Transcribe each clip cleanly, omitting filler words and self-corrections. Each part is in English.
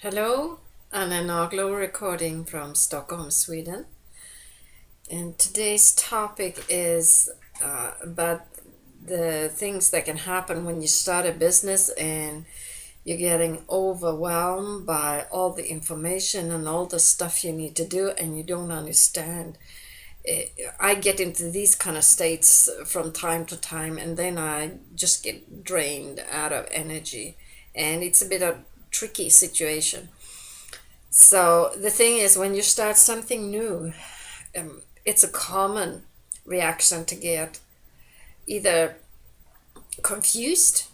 Hello, Anna Naglo recording from Stockholm, Sweden. And today's topic is about the things that can happen when you start a business and you're getting overwhelmed by all the information and all the stuff you need to do and you don't understand. I get into these kind of states from time to time and then I just get drained out of energy. And it's a bit of a tricky situation. So the thing is, when you start something new, it's a common reaction to get either confused,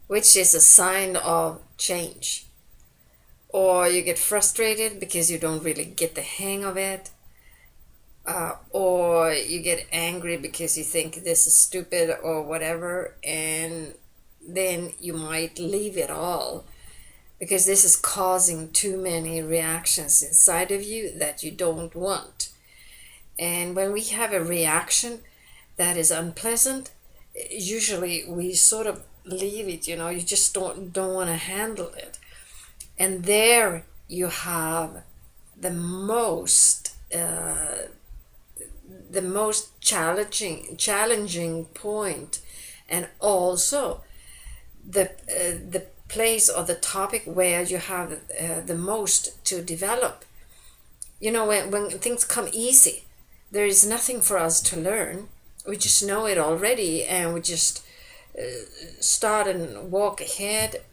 which is a sign of change, or you get frustrated because you don't really get the hang of it, or you get angry because you think this is stupid or whatever, and then you might leave it all because this is causing too many reactions inside of you that you don't want. And when we have a reaction that is unpleasant, usually we sort of leave it, you just don't want to handle it. And there you have the most challenging point, and also the place or the topic where you have the most to develop. When things come easy, there is nothing for us to learn. We just know it already, and we just start and walk ahead,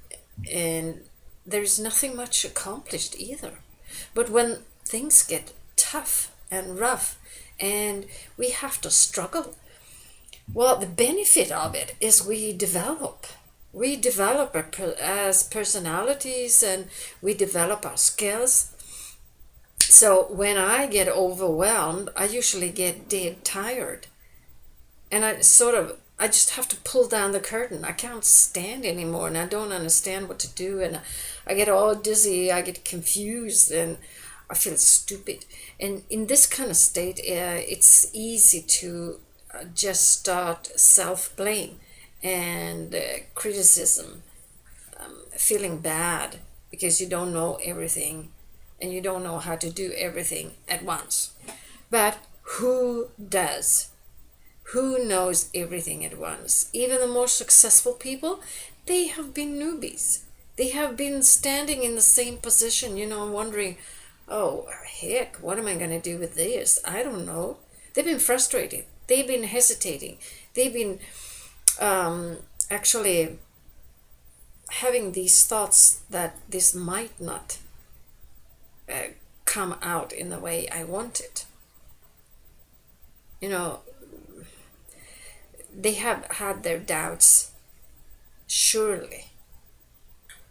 and there is nothing much accomplished either. But when things get tough and rough and we have to struggle, well, the benefit of it is we develop. We develop as personalities, and we develop our skills. So when I get overwhelmed, I usually get dead tired. And I just have to pull down the curtain. I can't stand anymore, and I don't understand what to do. And I get all dizzy, I get confused, and I feel stupid. And in this kind of state, it's easy to just start self blame and criticism, feeling bad because you don't know everything and you don't know how to do everything at once. But who does? Who knows everything at once? Even the more successful people, they have been newbies. They have been standing in the same position, wondering, oh, heck, what am I going to do with this? I don't know. They've been frustrated. They've been hesitating. They've been actually having these thoughts that this might not come out in the way I want it. They have had their doubts, surely,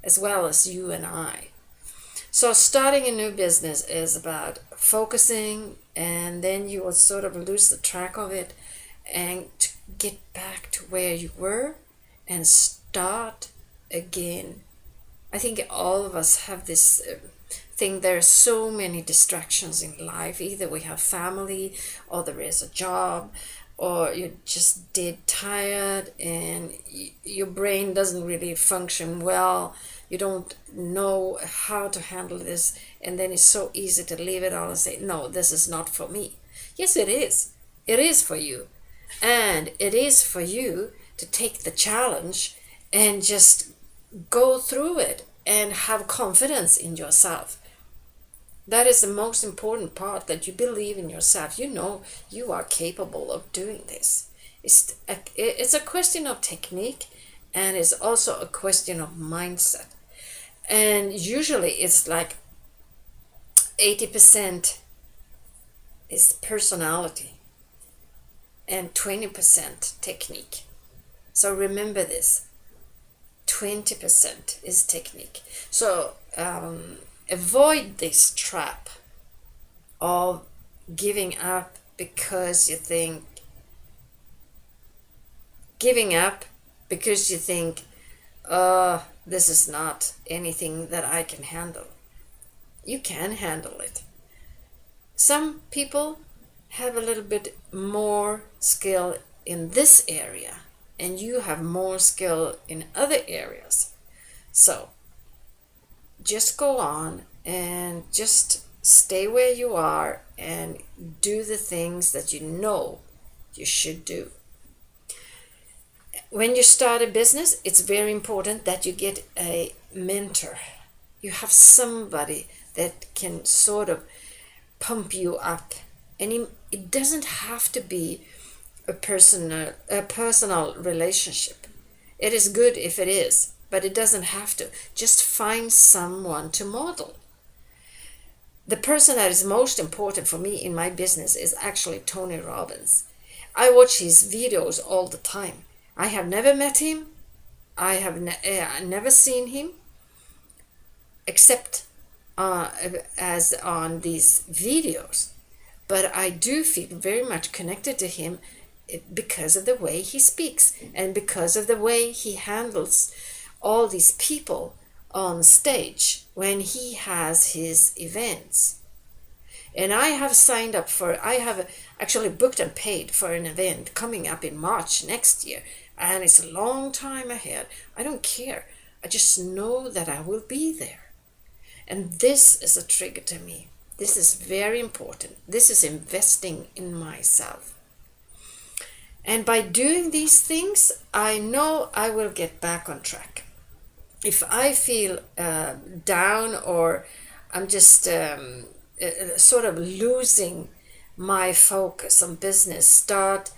as well as you and I. So starting a new business is about focusing, and then you will sort of lose the track of it and to get back to where you were and start again. I think all of us have this thing. There are so many distractions in life. Either we have family, or there is a job, or you're just dead tired and your brain doesn't really function well. You don't know how to handle this, and then it's so easy to leave it all and say, no, this is not for me. Yes, it is. It is for you. And it is for you to take the challenge and just go through it and have confidence in yourself. That is the most important part, that you believe in yourself. You know you are capable of doing this. It's a question of technique, and it's also a question of mindset. And usually it's like 80% is personality and 20% technique. So remember this, 20% is technique. So avoid this trap of giving up because you think this is not anything that I can handle. You can handle it. Some people have a little bit more skill in this area, and you have more skill in other areas. So just go on and just stay where you are and do the things that you know you should do. When you start a business, it's very important that you get a mentor. You have somebody that can sort of pump you up. And it doesn't have to be a personal relationship. It is good if it is, but it doesn't have to. Just find someone to model. The person that is most important for me in my business is actually Tony Robbins. I watch his videos all the time. I have never met him. I have never seen him except as on these videos. But I do feel very much connected to him because of the way he speaks and because of the way he handles all these people on stage when he has his events. And I have signed up I have actually booked and paid for an event coming up in March next year. And it's a long time ahead. I don't care. I just know that I will be there. And this is a trigger to me. This is very important. This is investing in myself. And by doing these things, I know I will get back on track. If I feel down or I'm just sort of losing my focus on business, start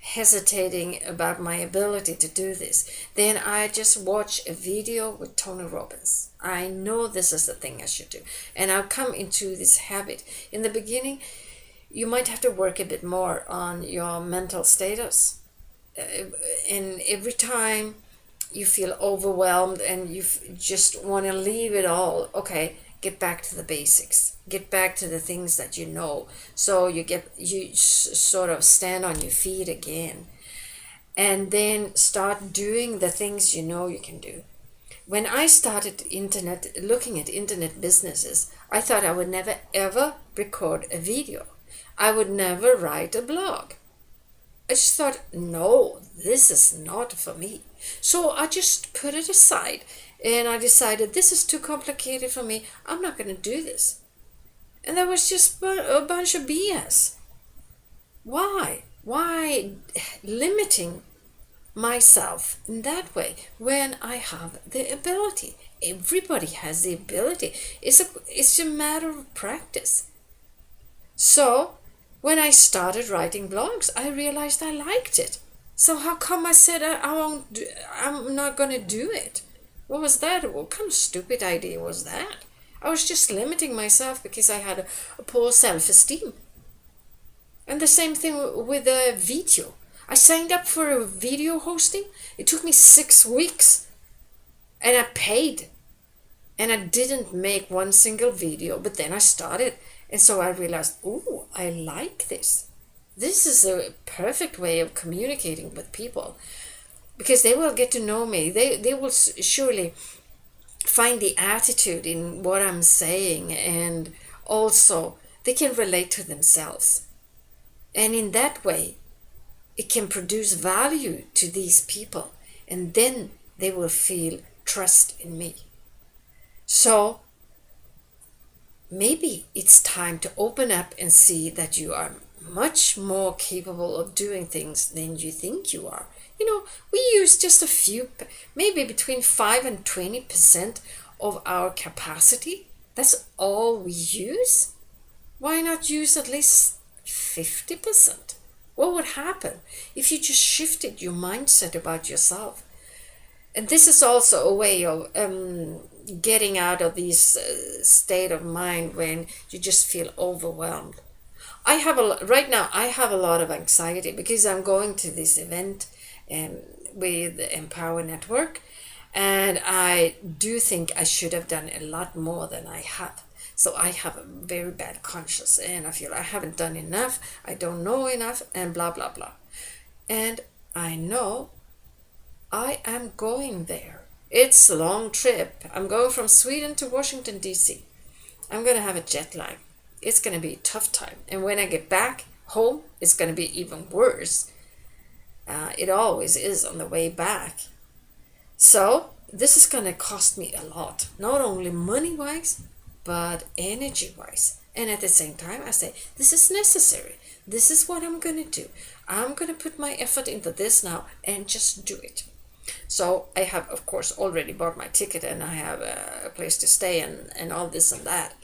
hesitating about my ability to do this, then I just watch a video with Tony Robbins. I know this is the thing I should do. And I'll come into this habit. In the beginning, you might have to work a bit more on your mental status. And every time you feel overwhelmed and you just want to leave it all, okay, get back to the basics. Get back to the things that you know. So you sort of stand on your feet again. And then start doing the things you know you can do. When I started looking at internet businesses, I thought I would never ever record a video. I would never write a blog. I just thought, no, this is not for me. So I just put it aside and I decided this is too complicated for me. I'm not going to do this. And that was just a bunch of BS. Why? Why limiting myself in that way when I have the ability? Everybody has the ability. It's a matter of practice. So when I started writing blogs, I realized I liked it. So how come I said I'm not going to do it? What was that? What kind of stupid idea was that? I was just limiting myself because I had a poor self-esteem. And the same thing with a video. I signed up for a video hosting. It took me 6 weeks. And I paid. And I didn't make one single video. But then I started. And so I realized, oh, I like this. This is a perfect way of communicating with people. Because they will get to know me. They will surely find the attitude in what I'm saying. And also, they can relate to themselves. And in that way, it can produce value to these people. And then they will feel trust in me. So, maybe it's time to open up and see that you are much more capable of doing things than you think you are. You know, we use just a few, maybe between 5 and 20% of our capacity. That's all we use. Why not use at least 50%? What would happen if you just shifted your mindset about yourself? And this is also a way of getting out of this state of mind when you just feel overwhelmed. Right now I have a lot of anxiety because I'm going to this event with Empower Network, and I do think I should have done a lot more than I have. So I have a very bad conscience and I feel I haven't done enough, I don't know enough, and blah blah blah. And I know I am going there. It's a long trip. I'm going from Sweden to Washington, D.C. I'm going to have a jet lag. It's going to be a tough time. And when I get back home, it's going to be even worse. It always is on the way back. So this is going to cost me a lot, not only money wise, but energy wise. And at the same time, I say, this is necessary. This is what I'm going to do. I'm going to put my effort into this now and just do it. So I have, of course, already bought my ticket, and I have a place to stay, and all this and that.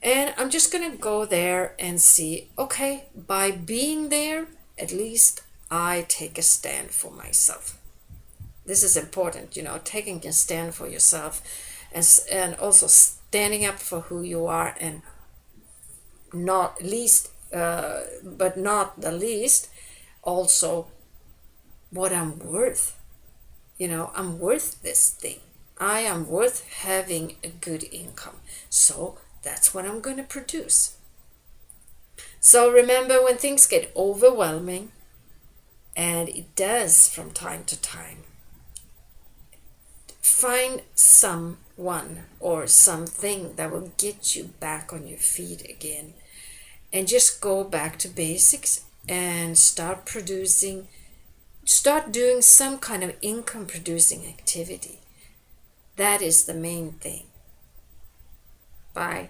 And I'm just going to go there and see, okay, by being there, at least I take a stand for myself. This is important, taking a stand for yourself, and also standing up for who you are, and not least, but not the least, also what I'm worth. I'm worth this thing. I am worth having a good income. So that's what I'm going to produce. So remember, when things get overwhelming, and it does from time to time, find someone or something that will get you back on your feet again, and just go back to basics and start doing some kind of income producing activity. That is the main thing. Bye.